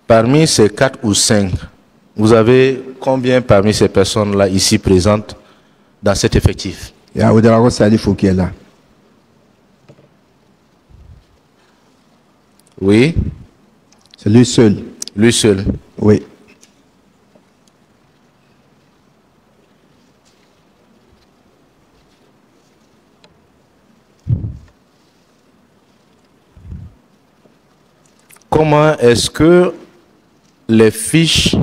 Parmi ces 4 ou 5, vous avez combien parmi ces personnes-là ici présentes dans cet effectif? Il y a Ouedraogo Salifou qui est là. Oui. C'est lui seul. Lui seul. Oui. Comment est-ce que les fiches,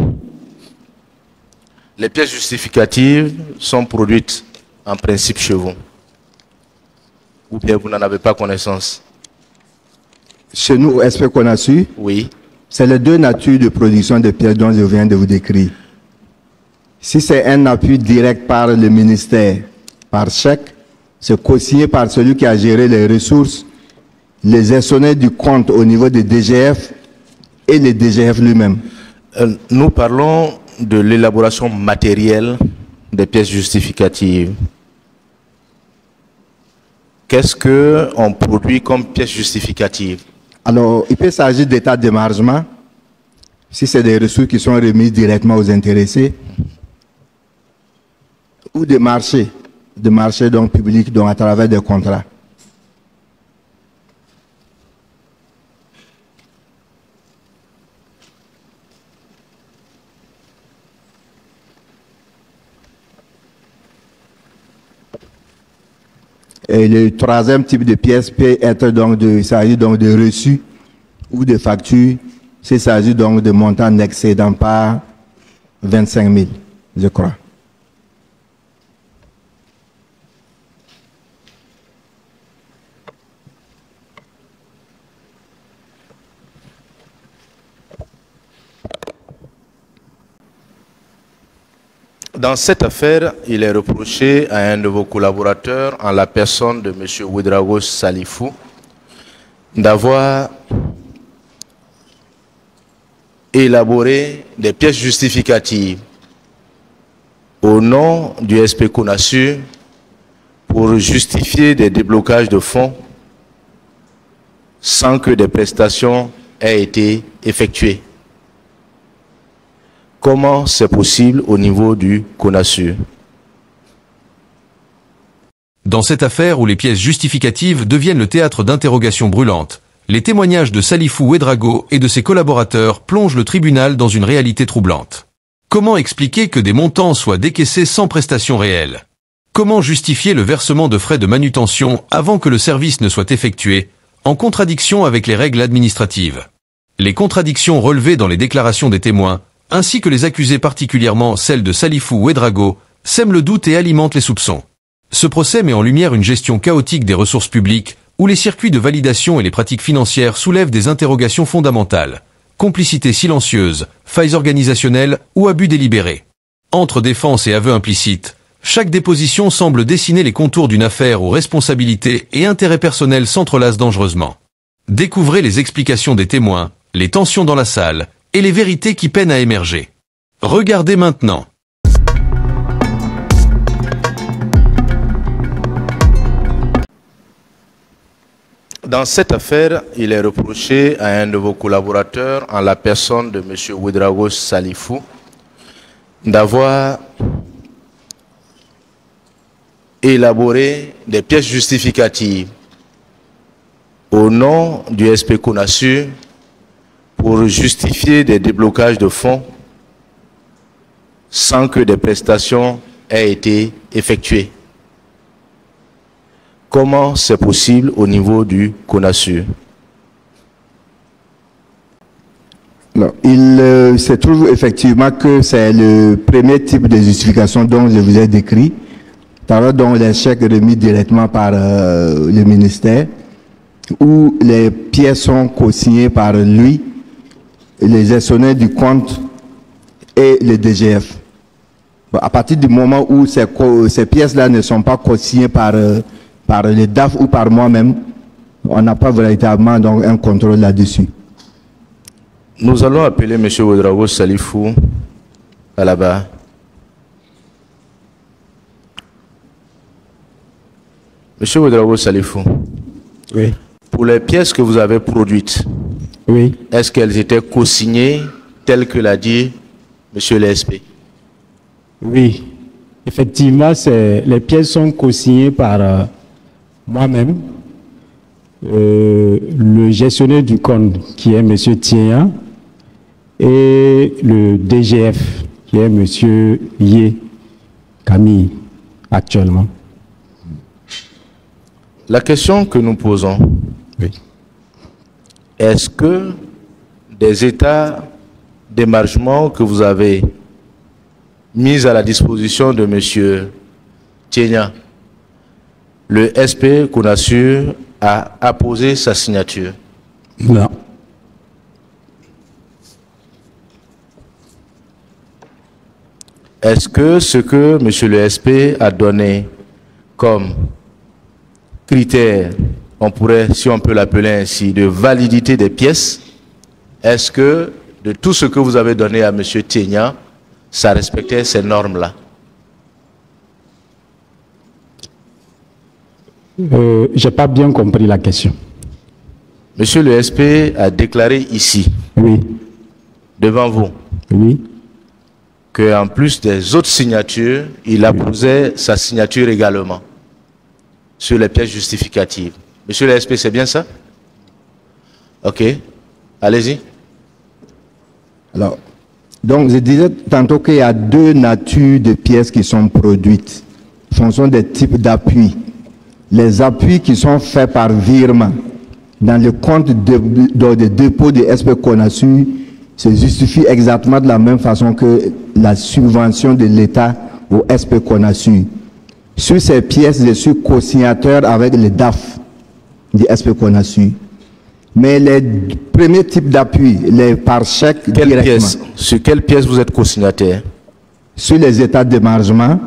les pièces justificatives sont produites en principe chez vous? Ou bien vous n'en avez pas connaissance? Chez nous, est-ce qu'on a su? Oui. C'est les deux natures de production des pièces dont je viens de vous décrire. Si c'est un appui direct par le ministère, par chèque, c'est co-signé par celui qui a géré les ressources, les gestionnaires du compte au niveau des DGF et les DGF lui-même. Nous parlons de l'élaboration matérielle des pièces justificatives. Qu'est-ce qu'on produit comme pièces justificatives? Alors, il peut s'agir d'état d'émargement, si c'est des ressources qui sont remises directement aux intéressés, ou des marchés donc publics, donc à travers des contrats. Et le troisième type de pièce peut être donc il s'agit donc de reçus ou de factures, s'il s'agit donc de montants n'excédant pas 25 000, je crois. Dans cette affaire, il est reproché à un de vos collaborateurs, en la personne de M. Ouedraogo Salifou, d'avoir élaboré des pièces justificatives au nom du SP CONASUR pour justifier des déblocages de fonds sans que des prestations aient été effectuées. Comment c'est possible au niveau du CONASUR? Dans cette affaire où les pièces justificatives deviennent le théâtre d'interrogations brûlantes, les témoignages de Salifou Ouedraogo et de ses collaborateurs plongent le tribunal dans une réalité troublante. Comment expliquer que des montants soient décaissés sans prestation réelle? Comment justifier le versement de frais de manutention avant que le service ne soit effectué, en contradiction avec les règles administratives? Les contradictions relevées dans les déclarations des témoins, ainsi que les accusés, particulièrement celles de Salifou Ouedraogo, sèment le doute et alimentent les soupçons. Ce procès met en lumière une gestion chaotique des ressources publiques, où les circuits de validation et les pratiques financières soulèvent des interrogations fondamentales. Complicité silencieuse, failles organisationnelles ou abus délibérés. Entre défense et aveu implicite, chaque déposition semble dessiner les contours d'une affaire où responsabilité et intérêt personnel s'entrelacent dangereusement. Découvrez les explications des témoins, les tensions dans la salle, et les vérités qui peinent à émerger. Regardez maintenant. Dans cette affaire, il est reproché à un de vos collaborateurs, en la personne de M. Ouedraogo Salifou, d'avoir élaboré des pièces justificatives au nom du SP CONASUR pour justifier des déblocages de fonds sans que des prestations aient été effectuées. Comment c'est possible au niveau du CONASUR? Il se trouve effectivement que c'est le premier type de justification dont je vous ai décrit, dont les chèques remis directement par le ministère, où les pièces sont co-signées par lui, les gestionnaires du compte et les DGF. À partir du moment où ces pièces-là ne sont pas co-signées par les DAF ou par moi-même, on n'a pas véritablement donc un contrôle là-dessus. Nous allons appeler M. Ouedraogo Salifou à la barre. M. Ouedraogo Salifou. Oui. Pour les pièces que vous avez produites, oui, est-ce qu'elles étaient co-signées tel que l'a dit M. l'ESP? Oui, effectivement, les pièces sont co-signées par moi-même, le gestionnaire du compte qui est M. Tienya et le DGF qui est M. Yé Camille actuellement. La question que nous posons, Oui. est-ce que des états d'émargement que vous avez mis à la disposition de M. Tienya, le SP Konasur a apposé sa signature? Non. Est-ce que ce que M. le SP a donné comme critère, on pourrait, si on peut l'appeler ainsi, de validité des pièces, est-ce que de tout ce que vous avez donné à M. Tienya, ça respectait ces normes-là? Je n'ai pas bien compris la question. Monsieur le SP a déclaré ici, Oui. devant vous, Oui. qu'en plus des autres signatures, il apposait sa signature également sur les pièces justificatives. Monsieur le SP, c'est bien ça? Ok. Allez-y. Alors, donc je disais tantôt qu'il y a deux natures de pièces qui sont produites en fonction des types d'appuis. Les appuis qui sont faits par virement dans le compte de dépôt de SP Konasur se justifient exactement de la même façon que la subvention de l'État au SP Konasur. Sur ces pièces, je suis co-signateur avec le DAF du SP Konasur. Mais les premiers types d'appui, les par chèque directement. Sur quelle pièce vous êtes co-signataire? Sur les états d'émargement,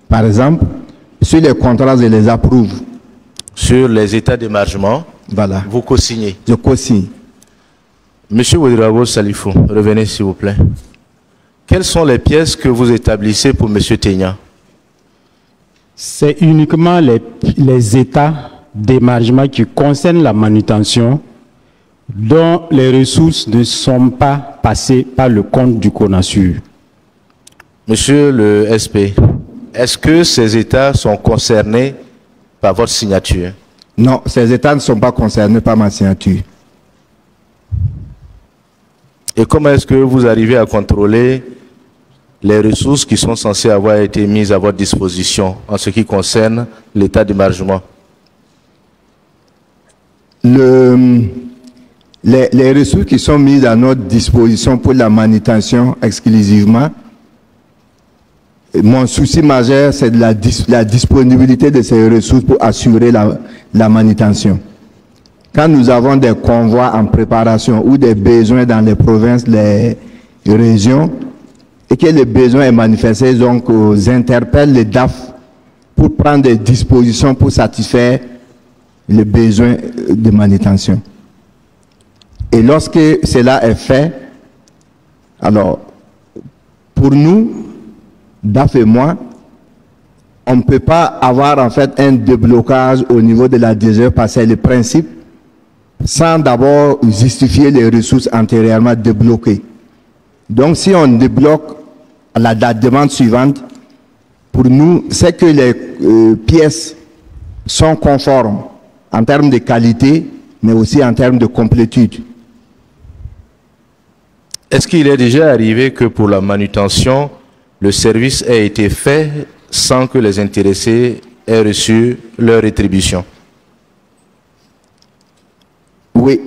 par exemple, sur les contrats, je les approuve. Sur les états d'émargement, Voilà. vous co-signez. Je co-signe. Monsieur Ouedraogo Salifou, revenez s'il vous plaît. Quelles sont les pièces que vous établissez pour Monsieur Tienya? C'est uniquement les états d'émargement qui concernent la manutention dont les ressources ne sont pas passées par le compte du Konasur. Monsieur le SP, est-ce que ces états sont concernés par votre signature? Non, ces états ne sont pas concernés par ma signature. Et comment est-ce que vous arrivez à contrôler les ressources qui sont censées avoir été mises à votre disposition en ce qui concerne l'état d'émargement? Les ressources qui sont mises à notre disposition pour la manutention exclusivement, mon souci majeur, c'est de la disponibilité de ces ressources pour assurer la manutention. Quand nous avons des convois en préparation ou des besoins dans les provinces, les régions, et que le besoin est manifesté, donc j'interpelle les DAF pour prendre des dispositions pour satisfaire les besoins de manutention. Et lorsque cela est fait, alors, pour nous, DAF et moi, on ne peut pas avoir en fait un déblocage au niveau de la DGE parce que c'est le principe, sans d'abord justifier les ressources antérieurement débloquées. Donc si on débloque la demande suivante, pour nous, c'est que les pièces sont conformes en termes de qualité, mais aussi en termes de complétude. Est-ce qu'il est déjà arrivé que pour la manutention, le service ait été fait sans que les intéressés aient reçu leur rétribution? Oui,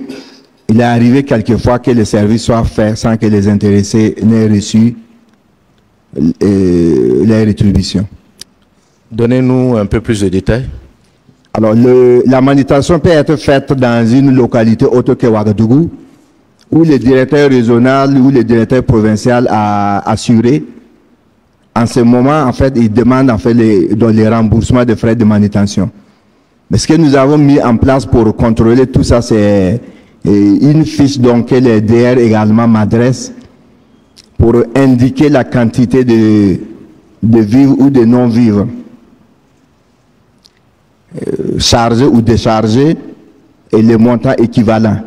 il est arrivé quelquefois que le service soit fait sans que les intéressés n'aient reçu les rétributions. Donnez-nous un peu plus de détails. Alors, la manutention peut être faite dans une localité autre que Ouagadougou, où le directeur régional ou le directeur provincial a assuré. En ce moment, en fait, il demande en fait les remboursements de frais de manutention. Mais ce que nous avons mis en place pour contrôler tout ça, c'est une fiche donc, que les DR également m'adressent pour indiquer la quantité de vivres ou de non-vivres chargés ou déchargés et les montants équivalents.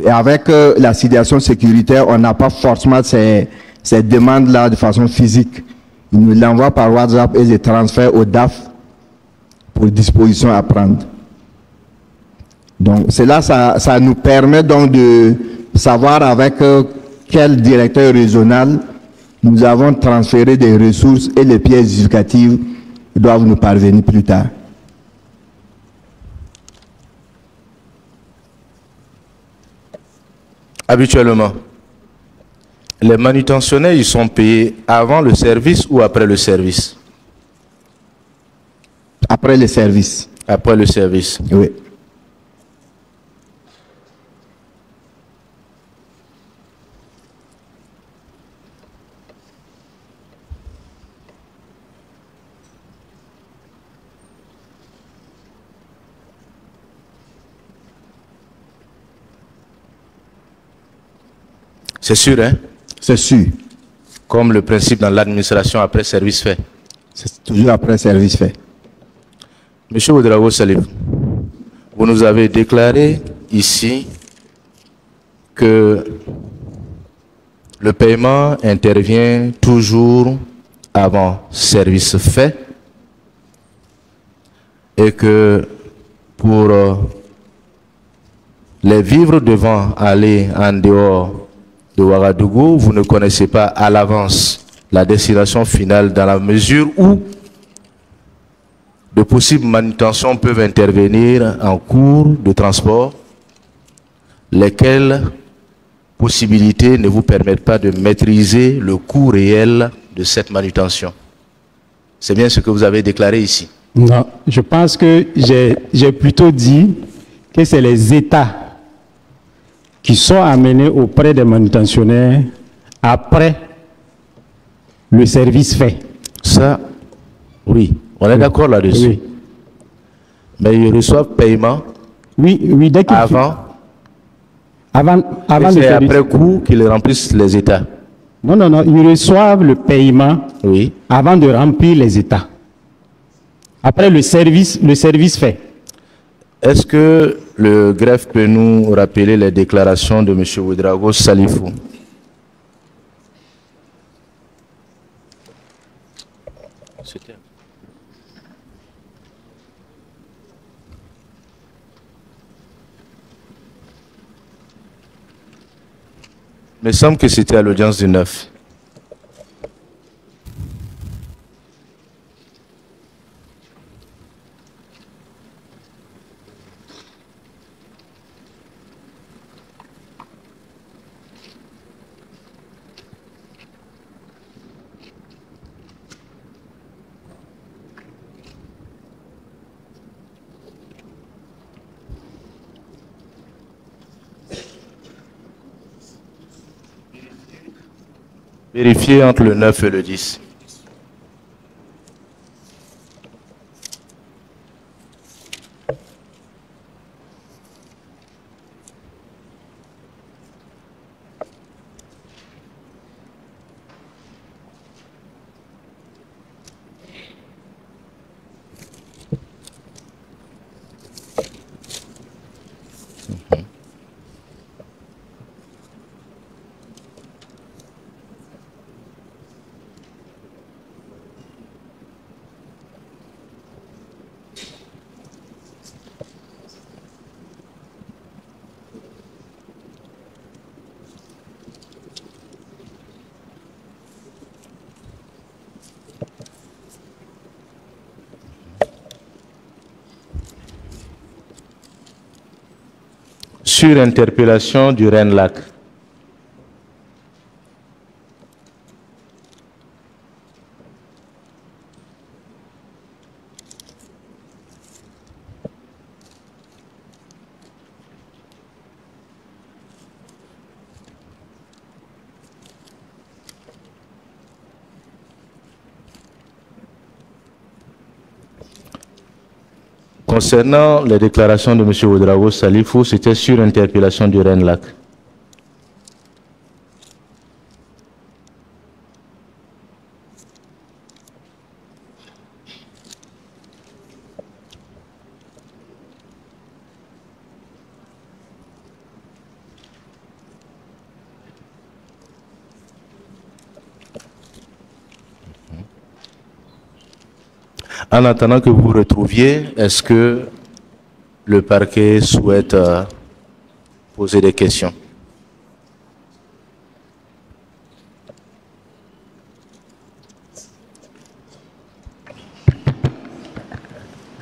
Et avec la situation sécuritaire, on n'a pas forcément ces demandes-là de façon physique. Ils nous l'envoient par WhatsApp et les transfèrent au DAF pour disposition à prendre. Donc, cela, ça nous permet donc de savoir avec quel directeur régional nous avons transféré des ressources et les pièces justificatives doivent nous parvenir plus tard. Habituellement, les manutentionnaires, ils sont payés avant le service ou après le service? Après le service. Après le service. Oui. C'est sûr, hein? C'est sûr. Comme le principe dans l'administration après service fait. C'est toujours après service fait. Monsieur Ouedraogo Salif, vous nous avez déclaré ici que le paiement intervient toujours avant service fait et que pour les vivres devant aller en dehors de Ouagadougou, vous ne connaissez pas à l'avance la destination finale dans la mesure où de possibles manutentions peuvent intervenir en cours de transport, lesquelles possibilités ne vous permettent pas de maîtriser le coût réel de cette manutention. C'est bien ce que vous avez déclaré ici. Non, je pense que j'ai plutôt dit que c'est les États qui sont amenés auprès des manutentionnaires après le service fait. Ça, oui, on est d'accord là-dessus. Oui. Mais ils reçoivent paiement Oui, dès qu'ils avant avant le c'est service. après coup qu'ils remplissent les États. Non, ils reçoivent le paiement Oui. avant de remplir les États. Après le service fait. Est-ce que le greffe peut nous rappeler les déclarations de M. Ouedraogo Salifou? Il me semble que c'était à l'audience du 9. Vérifiez entre le 9 et le 10. Sur interpellation du Rennes-Lac. Concernant les déclarations de M. Ouedraogo Salifou, c'était sur interpellation du Rennes-Lac. En attendant que vous vous retrouviez, est-ce que le parquet souhaite poser des questions?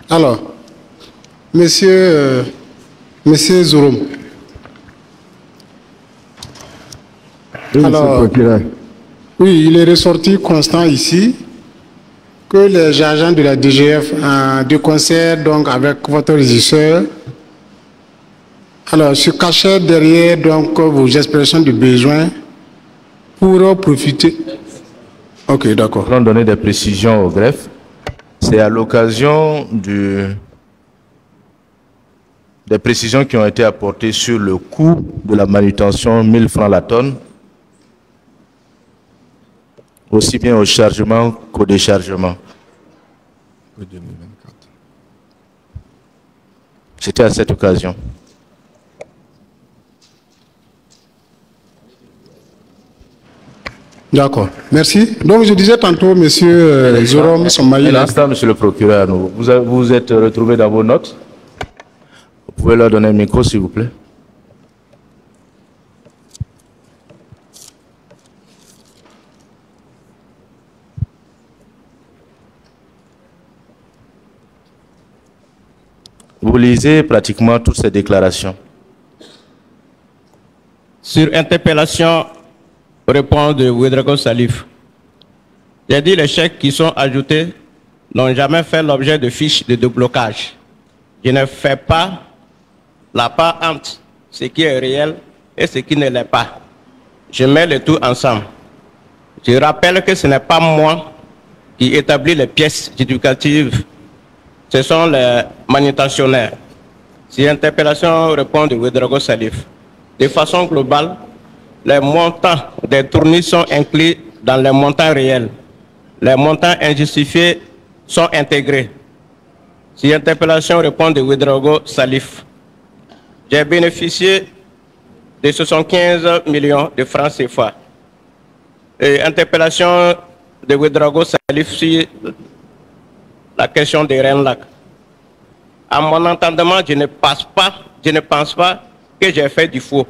Alors, Monsieur Zorom. Alors, oui, il est ressorti constant ici que les agents de la DGF, de concert donc avec votre régisseur, alors se cachaient derrière donc vos expressions de besoin pour profiter. Ok, d'accord. Nous allons donner des précisions au greffe. C'est à l'occasion des précisions qui ont été apportées sur le coût de la manutention 1000 francs la tonne, aussi bien au chargement qu'au déchargement. C'était à cette occasion. D'accord, merci. Donc je disais tantôt, Monsieur Zorom Somaïla. Un instant, Monsieur le procureur, vous vous êtes retrouvé dans vos notes. Vous pouvez leur donner un micro, s'il vous plaît. Vous lisez pratiquement toutes ces déclarations. Sur interpellation, réponse de Ouedraogo Salif. J'ai dit les chèques qui sont ajoutés n'ont jamais fait l'objet de fiches de déblocage. Je ne fais pas la part entre ce qui est réel et ce qui ne l'est pas. Je mets le tout ensemble. Je rappelle que ce n'est pas moi qui établis les pièces justificatives. Ce sont les manutentionnaires. Si interpellation répond de Ouedraogo Salif. De façon globale, les montants des tournis sont inclus dans les montants réels. Les montants injustifiés sont intégrés. Si interpellation répond de Ouedraogo Salif, j'ai bénéficié de 75 millions de francs CFA. Et interpellation de Ouedraogo Salif sur la question des Rennes-Lac. À mon entendement, je ne pense pas que j'ai fait du faux.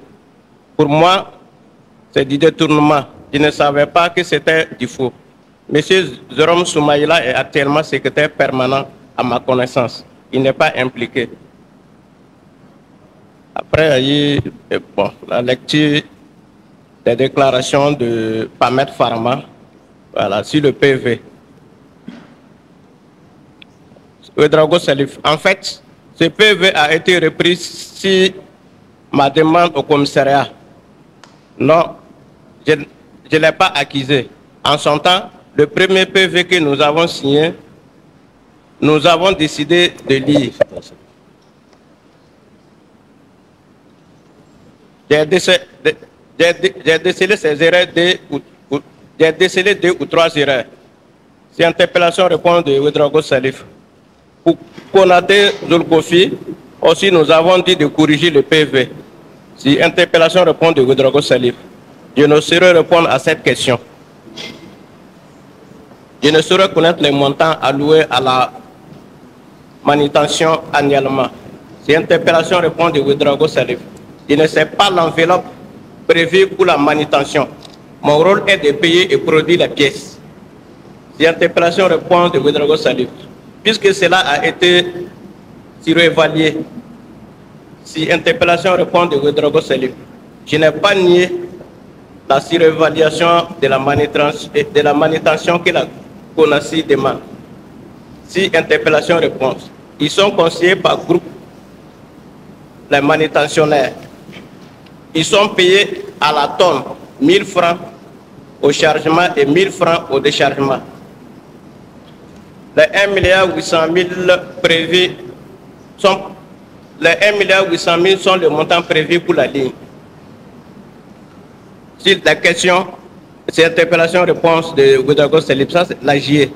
Pour moi, c'est du détournement. Je ne savais pas que c'était du faux. Monsieur Zorom Soumaïla est actuellement secrétaire permanent à ma connaissance. Il n'est pas impliqué. Après, il y a la lecture des déclarations de Pamet Pharma, voilà, sur le PV. Ouedraogo Salif. En fait, ce PV a été repris si ma demande au commissariat. Non, je ne l'ai pas accusé. En son temps, le premier PV que nous avons signé, nous avons décidé de lire. J'ai décelé ces erreurs, j'ai décelé 2 ou 3 erreurs. Si interpellation répond de Ouedraogo Salif. Pour Konaté Zulkofi, aussi nous avons dit de corriger le PV. Si interpellation répond de Ouedraogo Salif, je ne saurais répondre à cette question. Je ne saurais connaître les montants alloués à la manutention annuellement. Si interpellation répond de Ouedraogo Salif, je ne sais pas l'enveloppe prévue pour la manutention. Mon rôle est de payer et produire les pièces. Si interpellation répond de Ouedraogo Salif, puisque cela a été surévalué, si interpellation répond de Ouedraogo Salif, je n'ai pas nié la surévaluation de la manutention que la CONACI demande. Si interpellation répond, ils sont conseillés par groupe, les manutentionnaires. Ils sont payés à la tonne 1000 francs au chargement et 1000 francs au déchargement. Les 1,8 milliard prévus sont les 1,8 milliard sont le montant prévu pour la ligne. Si la question, c'est interpellation réponse de Ouedraogo Salif, ça c'est la JE.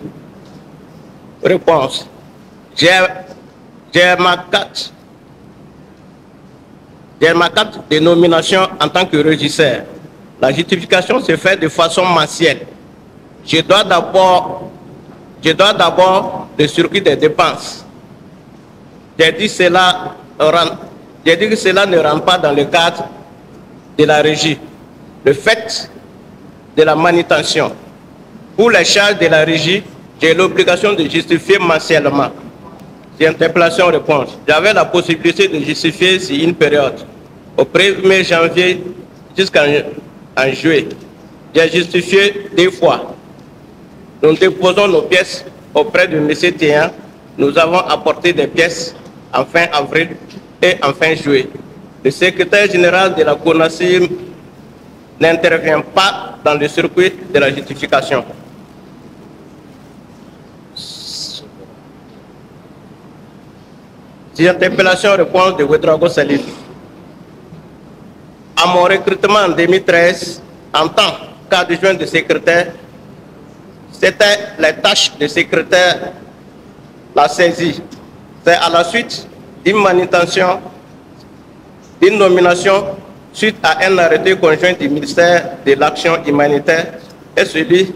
Réponse. J'ai ma carte de nomination en tant que régisseur. La justification se fait de façon mensuelle. Je dois d'abord le circuit des dépenses. J'ai dit que cela ne rentre pas dans le cadre de la régie. Le fait de la manutention. Pour les charges de la régie, j'ai l'obligation de justifier mensuellement. Si interpellation-réponse. J'avais la possibilité de justifier sur une période. Au 1er janvier jusqu'en juillet. J'ai justifié 2 fois. Nous déposons nos pièces auprès de M. Théan. Nous avons apporté des pièces en fin avril et en fin juillet. Le secrétaire général de la CONACIM n'intervient pas dans le circuit de la justification. Si interpellation-réponse de Ouédraogo Salif. À mon recrutement en 2013, en tant qu'adjoint de secrétaire, c'était les tâches de secrétaire la saisie. C'est à la suite d'une manutention, d'une nomination suite à un arrêté conjoint du ministère de l'Action humanitaire et celui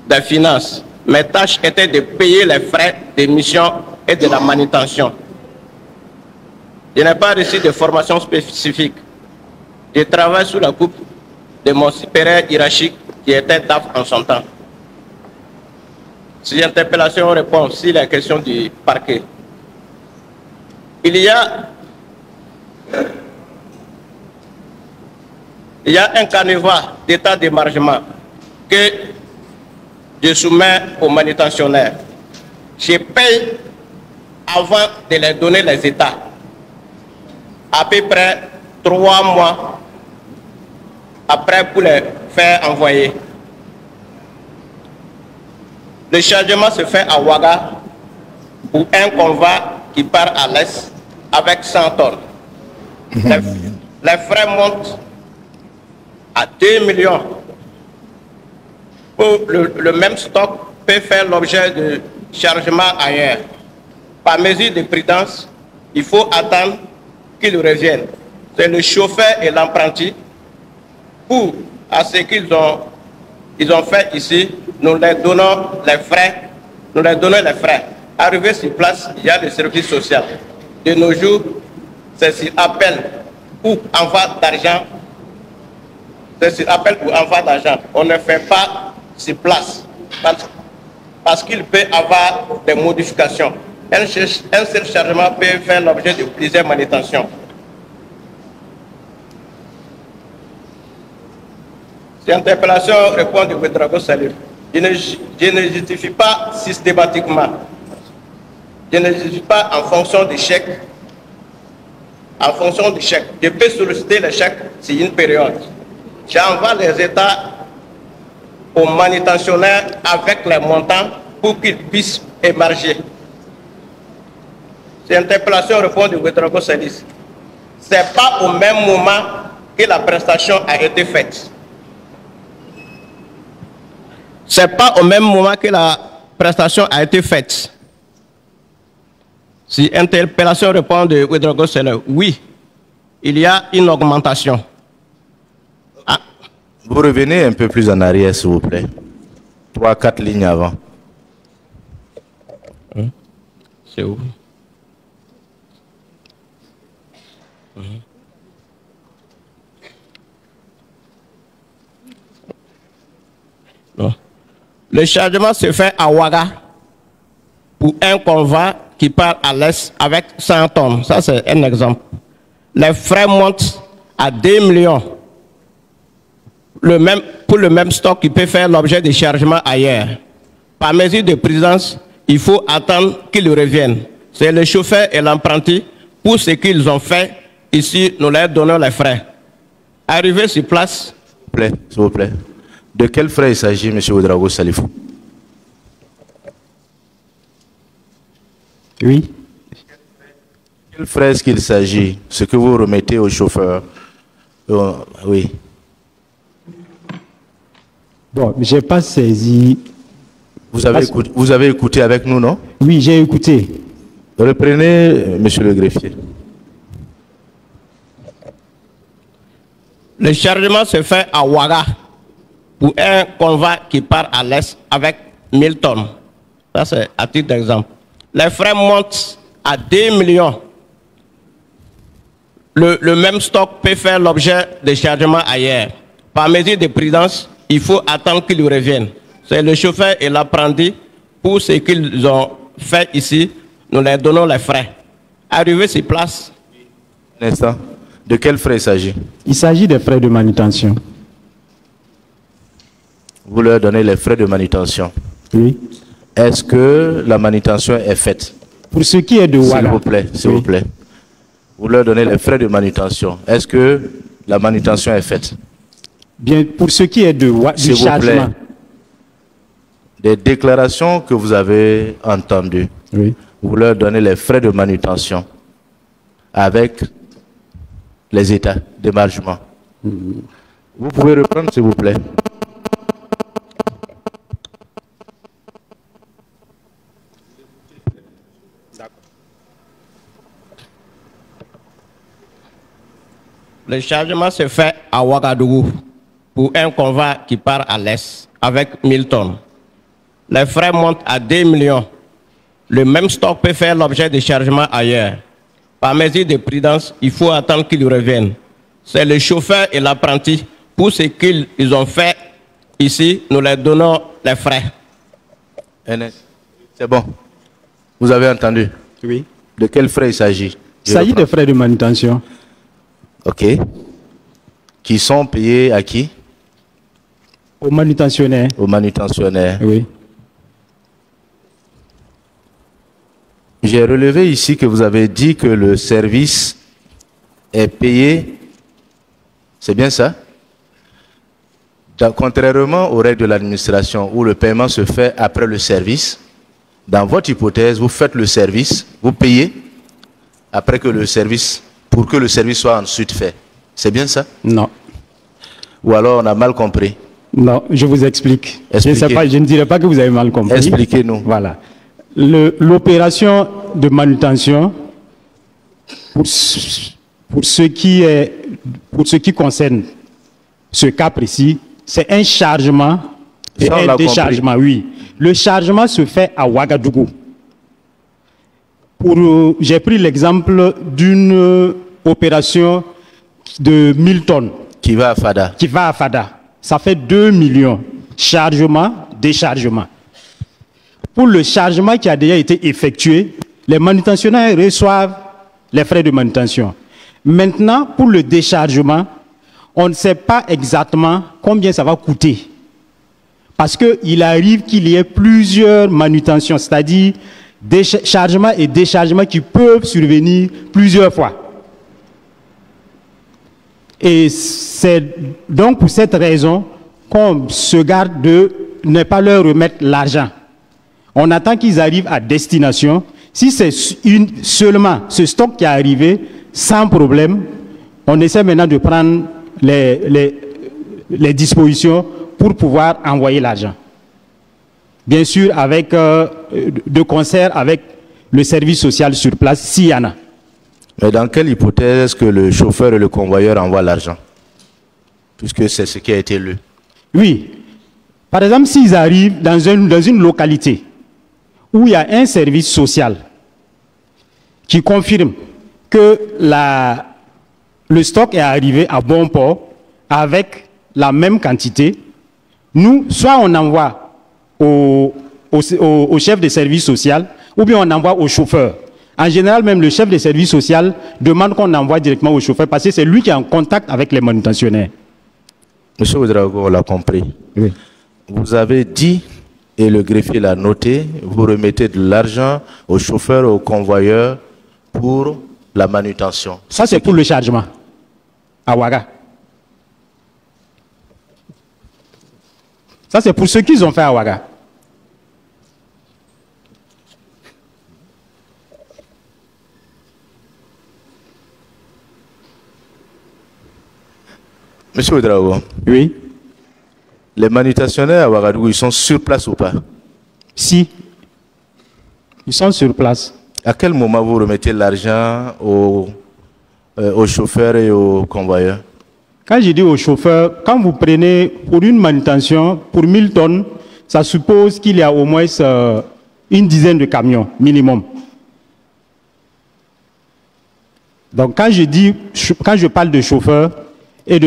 des Finances. Mes tâches étaient de payer les frais de mission et de la manutention. Je n'ai pas reçu de formation spécifique. Je travaille sous la coupe de mon supérieur hiérarchique qui était DAF en son temps. Si interpellation répond si la question du parquet. Il y a un canevas d'état d'émargement que je soumets aux manutentionnaires. Je paye avant de les donner les états. À peu près 3 mois après pour les faire envoyer. Le chargement se fait à Ouaga pour un convoi qui part à l'est avec 100 tonnes. Les frais montent à 2 millions. Pour le même stock peut faire l'objet de chargement ailleurs. Par mesure de prudence, il faut attendre qu'ils reviennent. C'est le chauffeur et l'apprenti. Pour à ce qu'ils ont fait ici, nous leur donnons les frais. Arrivé sur place, il y a le service social. De nos jours, c'est sur appel ou envoi d'argent. On ne fait pas sur place parce qu'il peut avoir des modifications. Un seul chargement peut faire l'objet de plusieurs manutentions. Cette interpellation répond de Ouédraogo Salif. Je ne justifie pas systématiquement. Je ne justifie pas en fonction du chèque. Je peux solliciter le chèque sur une période. J'envoie les états aux manutentionnaires avec les montants pour qu'ils puissent émarger. Cette interpellation répond de Ouédraogo Salif. Ce n'est pas au même moment que la prestation a été faite. C'est pas au même moment que la prestation a été faite. Si interpellation répond de Ouédraogo Salif, oui, il y a une augmentation. Ah. Vous revenez un peu plus en arrière, s'il vous plaît. 3-4 lignes avant. C'est où? Non. Le chargement se fait à Ouaga pour un convoi qui part à l'est avec 100 tonnes. Ça, c'est un exemple. Les frais montent à 2 millions. Pour le même stock qui peut faire l'objet de chargements ailleurs. Par mesure de prudence, il faut attendre qu'ils reviennent. C'est le chauffeur et l'apprenti. Pour ce qu'ils ont fait, ici, nous leur donnons les frais. Arrivé sur place. S'il vous plaît. De quels frais il s'agit, M. Ouédraogo Salif? Oui. Quels frais est-ce qu'il s'agit? Ce que vous remettez au chauffeur? Oui. Bon, je n'ai pas saisi. Vous avez écouté avec nous, non? Oui, j'ai écouté. Reprenez, monsieur le greffier. Le chargement se fait à Ouaga pour un convoi qui part à l'est avec 1000 tonnes. Ça, c'est à titre d'exemple. Les frais montent à 2 millions. Le même stock peut faire l'objet de chargements ailleurs. Par mesure de prudence, il faut attendre qu'ils reviennent. C'est le chauffeur et l'apprenti. Pour ce qu'ils ont fait ici, nous leur donnons les frais. Arrivé sur place. Un instant. De quels frais il s'agit? Il s'agit des frais de manutention. Vous leur donnez les frais de manutention. Oui. Est-ce que la manutention est faite? Pour ce qui est de S'il Ouaga. vous plaît, s'il vous plaît. Vous leur donnez les frais de manutention. Est-ce que la manutention est faite? Bien, pour ce qui est du S'il vous plaît. chargement. Des déclarations que vous avez entendues. Oui. Vous leur donnez les frais de manutention avec les états d'émargement. Vous pouvez reprendre, s'il vous plaît. Le chargement se fait à Ouagadougou pour un convoi qui part à l'est avec 1000 tonnes. Les frais montent à 2 millions. Le même stock peut faire l'objet de chargements ailleurs. Par mesure de prudence, il faut attendre qu'ils reviennent. C'est le chauffeur et l'apprenti. Pour ce qu'ils ont fait ici, nous leur donnons les frais. C'est bon. Vous avez entendu? Oui. De quels frais il s'agit? Il s'agit des frais de manutention. Ok. Qui sont payés à qui? Aux manutentionnaires. Aux manutentionnaires. Oui. J'ai relevé ici que vous avez dit que le service est payé. C'est bien ça? Contrairement aux règles de l'administration où le paiement se fait après le service, dans votre hypothèse, vous faites le service, vous payez après que le service, pour que le service soit ensuite fait. C'est bien ça? Non. Ou alors on a mal compris? Non, je vous explique. Expliquez. Je ne dirais pas que vous avez mal compris. Expliquez-nous. Voilà. L'opération de manutention, pour ce qui concerne ce cas précis, c'est un chargement et un déchargement. Oui. Le chargement se fait à Ouagadougou. J'ai pris l'exemple d'une opération de 1000 tonnes. Qui va à Fada. Qui va à Fada. Ça fait 2 millions. Chargement, déchargement. Pour le chargement qui a déjà été effectué, les manutentionnaires reçoivent les frais de manutention. Maintenant, pour le déchargement, on ne sait pas exactement combien ça va coûter. Parce qu'il arrive qu'il y ait plusieurs manutentions, c'est-à-dire chargement et déchargement qui peuvent survenir plusieurs fois. Et c'est donc pour cette raison qu'on se garde de ne pas leur remettre l'argent. On attend qu'ils arrivent à destination. Si c'est seulement ce stock qui est arrivé, sans problème, on essaie maintenant de prendre les dispositions pour pouvoir envoyer l'argent. Bien sûr, avec de concert avec le service social sur place, s'il y en a. Mais dans quelle hypothèse est-ce que le chauffeur et le convoyeur envoient l'argent? Puisque c'est ce qui a été lu. Oui. Par exemple, s'ils arrivent dans une localité où il y a un service social qui confirme que le stock est arrivé à bon port avec la même quantité, nous, soit on envoie au chef de service social ou bien on envoie au chauffeur. En général, même le chef de service social demande qu'on envoie directement au chauffeur parce que c'est lui qui est en contact avec les manutentionnaires. Monsieur Ouedraogo, on l'a compris. Oui. Vous avez dit, et le greffier l'a noté, vous remettez de l'argent au chauffeur et au convoyeur pour la manutention. Ça, c'est pour le chargement à Ouaga. Ça, c'est pour ce qu'ils ont fait à Ouaga. Monsieur Ouedraogo. Oui. Les manutentionnaires à Ouagadougou, ils sont sur place ou pas? Si. Ils sont sur place. À quel moment vous remettez l'argent aux chauffeurs et aux convoyeurs? Quand je dis aux chauffeurs, quand vous prenez pour une manutention, pour 1000 tonnes, ça suppose qu'il y a au moins une dizaine de camions minimum. Donc quand je parle de chauffeurs et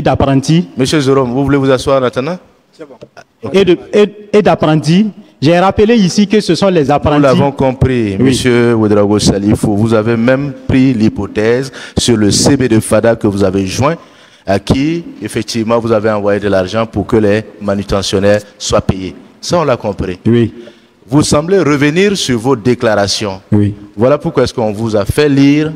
d'apprentis... Monsieur Jérôme, vous voulez vous asseoir en attendant? C'est bon. Et d'apprentis, j'ai rappelé ici que ce sont les apprentis... Nous l'avons compris, oui. Monsieur Ouedraogo Salifou. Vous avez même pris l'hypothèse sur le CB de FADA que vous avez joint, à qui, effectivement, vous avez envoyé de l'argent pour que les manutentionnaires soient payés. Ça, on l'a compris. Oui. Vous semblez revenir sur vos déclarations. Oui. Voilà pourquoi est-ce qu'on vous a fait lire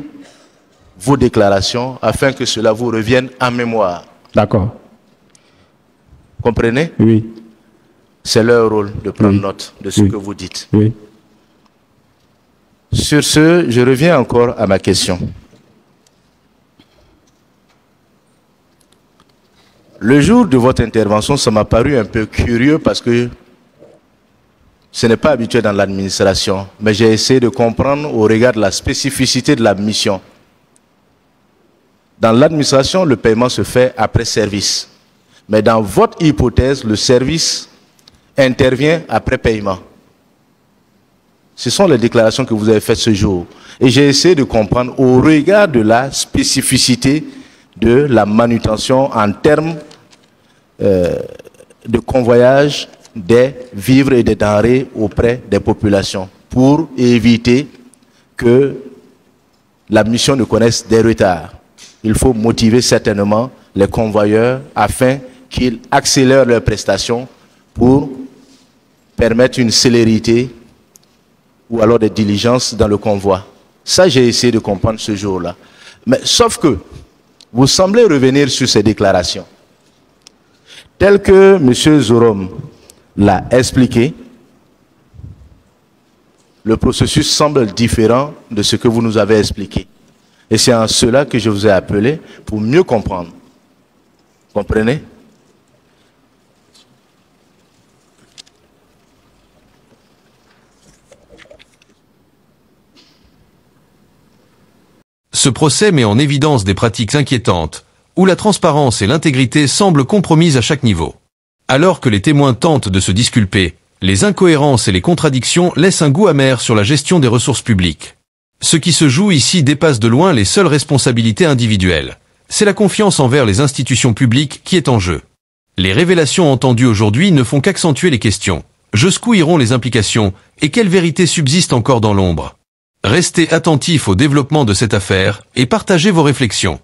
vos déclarations, afin que cela vous revienne en mémoire. D'accord. Comprenez? Oui. C'est leur rôle de prendre note de ce que vous dites. Oui. Sur ce, je reviens encore à ma question. Le jour de votre intervention, ça m'a paru un peu curieux parce que ce n'est pas habituel dans l'administration, mais j'ai essayé de comprendre au regard de la spécificité de la mission. Dans l'administration, le paiement se fait après service. Mais dans votre hypothèse, le service intervient après paiement. Ce sont les déclarations que vous avez faites ce jour. Et j'ai essayé de comprendre au regard de la spécificité de la manutention en termes de convoyage des vivres et des denrées auprès des populations pour éviter que la mission ne connaisse des retards. Il faut motiver certainement les convoyeurs afin qu'ils accélèrent leurs prestations pour permettre une célérité ou alors des diligences dans le convoi. Ça, j'ai essayé de comprendre ce jour-là. Mais sauf que vous semblez revenir sur ces déclarations. Tel que M. Zorom l'a expliqué, le processus semble différent de ce que vous nous avez expliqué. Et c'est en cela que je vous ai appelé pour mieux comprendre. Comprenez? Ce procès met en évidence des pratiques inquiétantes, où la transparence et l'intégrité semblent compromises à chaque niveau. Alors que les témoins tentent de se disculper, les incohérences et les contradictions laissent un goût amer sur la gestion des ressources publiques. Ce qui se joue ici dépasse de loin les seules responsabilités individuelles. C'est la confiance envers les institutions publiques qui est en jeu. Les révélations entendues aujourd'hui ne font qu'accentuer les questions. Jusqu'où iront les implications et quelle vérité subsiste encore dans l'ombre? Restez attentifs au développement de cette affaire et partagez vos réflexions.